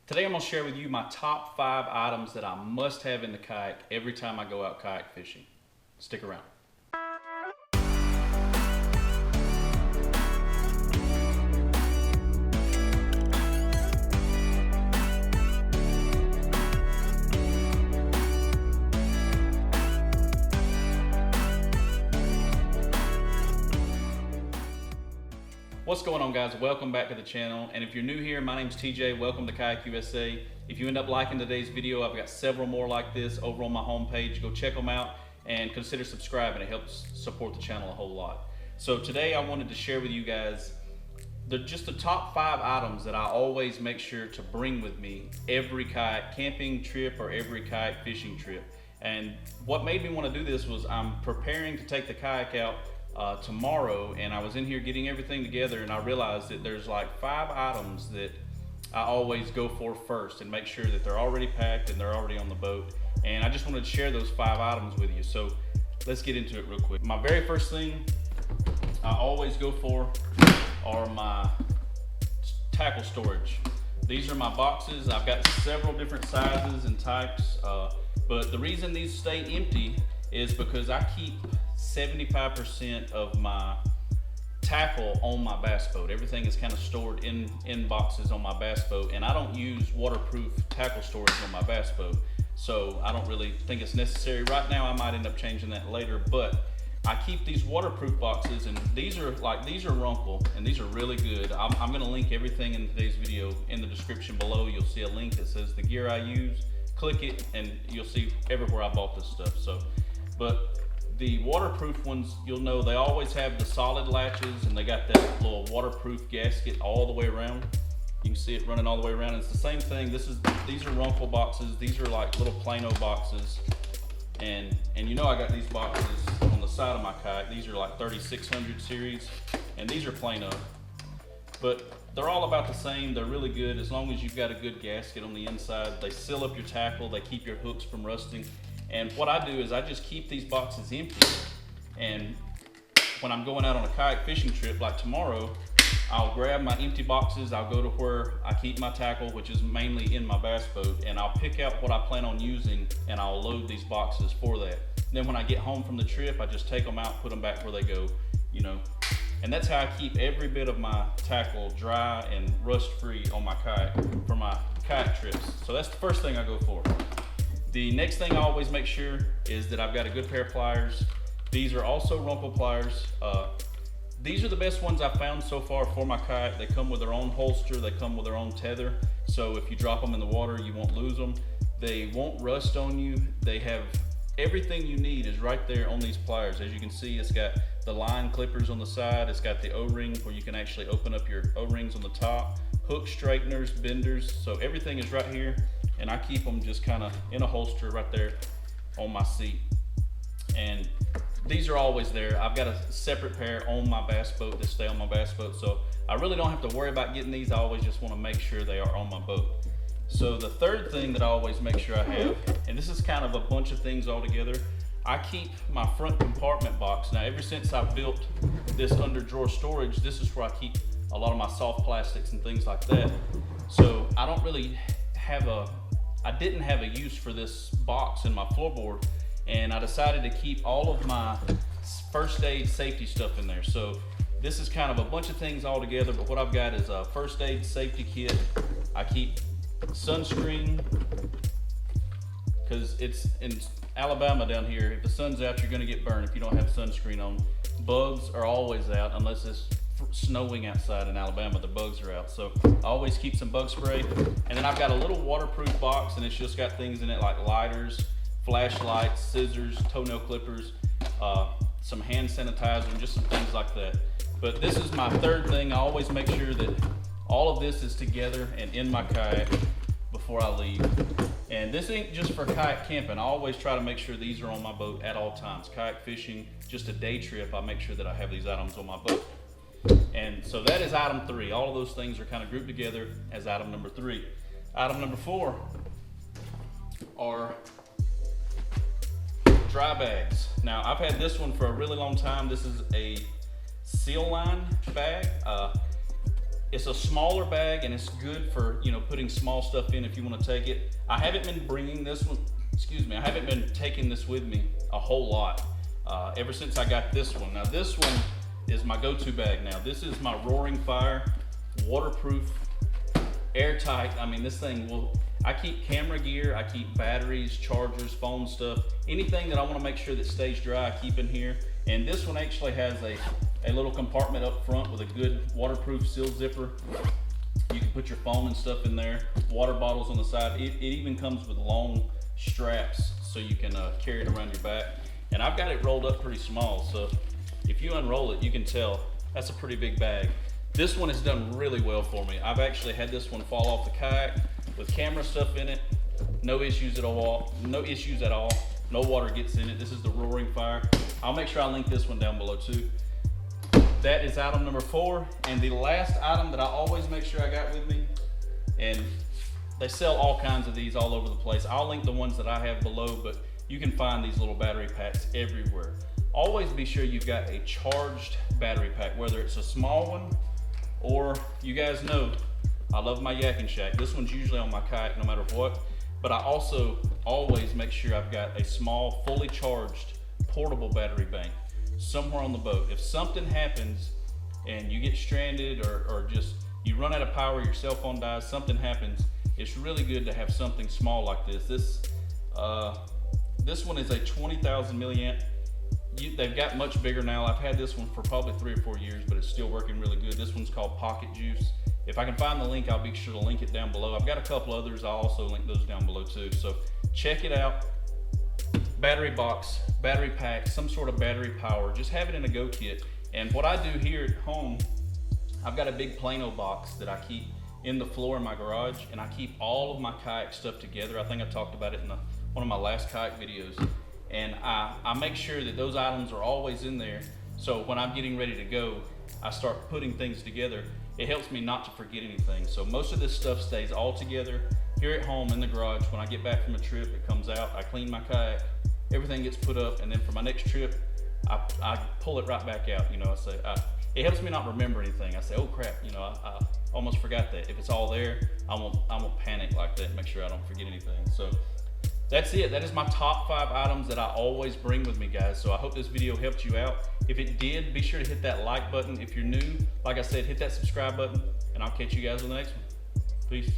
Today I'm going to share with you my top 5 items that I must have in the kayak every time I go out kayak fishing. Stick around. What's going on, guys? Welcome back to the channel, and if you're new here, my name's TJ. Welcome to Kayak USA. If you end up liking today's video, I've got several more like this over on my homepage. Go check them out and consider subscribing. It helps support the channel a whole lot. So today I wanted to share with you guys just the top 5 items that I always make sure to bring with me every kayak camping trip or every kayak fishing trip. And what made me want to do this was I'm preparing to take the kayak out tomorrow, and I was in here getting everything together, and I realized that there's like 5 items that I always go for first and make sure that they're already packed and they're already on the boat. And I just wanted to share those 5 items with you. So let's get into it real quick. My very first thing I always go for are my tackle storage. These are my boxes. I've got several different sizes and types, but the reason these stay empty is because I keep 75% of my tackle on my bass boat. Everything is kind of stored in boxes on my bass boat, and I don't use waterproof tackle storage on my bass boat, so I don't really think it's necessary right now. I might end up changing that later, but I keep these waterproof boxes, and these are Runkle, and these are really good. I'm going to link everything in today's video in the description below. You'll see a link that says the gear I use. Click it and you'll see everywhere I bought this stuff. But the waterproof ones, you'll know they always have the solid latches, and they got that little waterproof gasket all the way around. You can see it running all the way around. It's the same thing. These are Runkle boxes. These are like little Plano boxes, and you know I got these boxes on the side of my kayak. These are like 3600 series, and these are Plano, but they're all about the same. They're really good as long as you've got a good gasket on the inside. They seal up your tackle. They keep your hooks from rusting. And what I do is I just keep these boxes empty, and when I'm going out on a kayak fishing trip like tomorrow, I'll grab my empty boxes. I'll go to where I keep my tackle, which is mainly in my bass boat, and I'll pick out what I plan on using, and I'll load these boxes for that. Then when I get home from the trip, I just take them out, put them back where they go, you know. And that's how I keep every bit of my tackle dry and rust free on my kayak for my kayak trips. So that's the first thing I go for. The next thing I always make sure is that I've got a good pair of pliers. These are also Runkle pliers. These are the best ones I've found so far for my kayak. They come with their own holster, they come with their own tether, so if you drop them in the water, you won't lose them. They won't rust on you. They have everything you need is right there on these pliers. As you can see, it's got the line clippers on the side, it's got the O-ring where you can actually open up your O-rings on the top, hook straighteners, benders, so everything is right here. And I keep them just kind of in a holster right there on my seat. And these are always there. I've got a separate pair on my bass boat that stay on my bass boat, so I really don't have to worry about getting these. I always just want to make sure they are on my boat. So the third thing that I always make sure I have, and this is kind of a bunch of things all together, I keep my front compartment box. Now, ever since I built this under drawer storage, this is where I keep a lot of my soft plastics and things like that. So I don't really I didn't have a use for this box in my floorboard, and I decided to keep all of my first aid safety stuff in there. So this is kind of a bunch of things all together, but what I've got is a first aid safety kit. I keep sunscreen, because it's in Alabama down here. If the sun's out, you're gonna get burned if you don't have sunscreen on. Bugs are always out unless it's snowing outside in Alabama. The bugs are out, so I always keep some bug spray. And then I've got a little waterproof box, and it's just got things in it like lighters, flashlights, scissors, toenail clippers, some hand sanitizer, and just some things like that. But this is my third thing. I always make sure that all of this is together and in my kayak before I leave. And this ain't just for kayak camping. I always try to make sure these are on my boat at all times. Kayak fishing, just a day trip, I make sure that I have these items on my boat. And so that is item 3. All of those things are kind of grouped together as item number 3. Item number 4 are dry bags. Now, I've had this one for a really long time. This is a Seal Line bag. it's a smaller bag and it's good for, you know, putting small stuff in if you want to take it. I haven't been bringing this one, excuse me, I haven't been taking this with me a whole lot ever since I got this one. Now this one is my go-to bag now. This is my Roaring Fire, waterproof, airtight. I mean, this thing will, I keep camera gear, I keep batteries, chargers, phone stuff, anything that I want to make sure that stays dry, I keep in here. And this one actually has a little compartment up front with a good waterproof seal zipper. You can put your phone and stuff in there, water bottles on the side. It even comes with long straps so you can carry it around your back. And I've got it rolled up pretty small, so if you unroll it, you can tell that's a pretty big bag. This one has done really well for me. I've actually had this one fall off the kayak with camera stuff in it. No issues at all. No issues at all. No water gets in it. This is the Roaring Fire. I'll make sure I link this one down below too. That is item number 4. And the last item that I always make sure I got with me, and they sell all kinds of these all over the place. I'll link the ones that I have below, but you can find these little battery packs everywhere. Always be sure you've got a charged battery pack, whether it's a small one or, you guys know, I love my Yak and Shack. This one's usually on my kayak no matter what, but I also always make sure I've got a small, fully charged, portable battery bank somewhere on the boat. If something happens and you get stranded or just you run out of power, your cell phone dies, something happens, it's really good to have something small like this. This one is a 20,000 milliamp. They've got much bigger now. I've had this one for probably 3 or 4 years, but it's still working really good. This one's called Pocket Juice. If I can find the link, I'll be sure to link it down below. I've got a couple others. I'll also link those down below too. So check it out. Battery box, battery pack, some sort of battery power. Just have it in a go kit. And what I do here at home, I've got a big Plano box that I keep in the floor in my garage, and I keep all of my kayak stuff together. I think I talked about it in one of my last kayak videos. And I make sure that those items are always in there. So when I'm getting ready to go, I start putting things together. It helps me not to forget anything. So most of this stuff stays all together here at home in the garage. When I get back from a trip, it comes out, I clean my kayak, everything gets put up, and then for my next trip, I pull it right back out. You know, it helps me not remember anything. I say, oh crap, you know, I almost forgot that. If it's all there, I won't panic like that and make sure I don't forget anything. So that's it. That is my top 5 items that I always bring with me, guys. So I hope this video helped you out. If it did, be sure to hit that like button. If you're new, like I said, hit that subscribe button, and I'll catch you guys on the next one. Peace.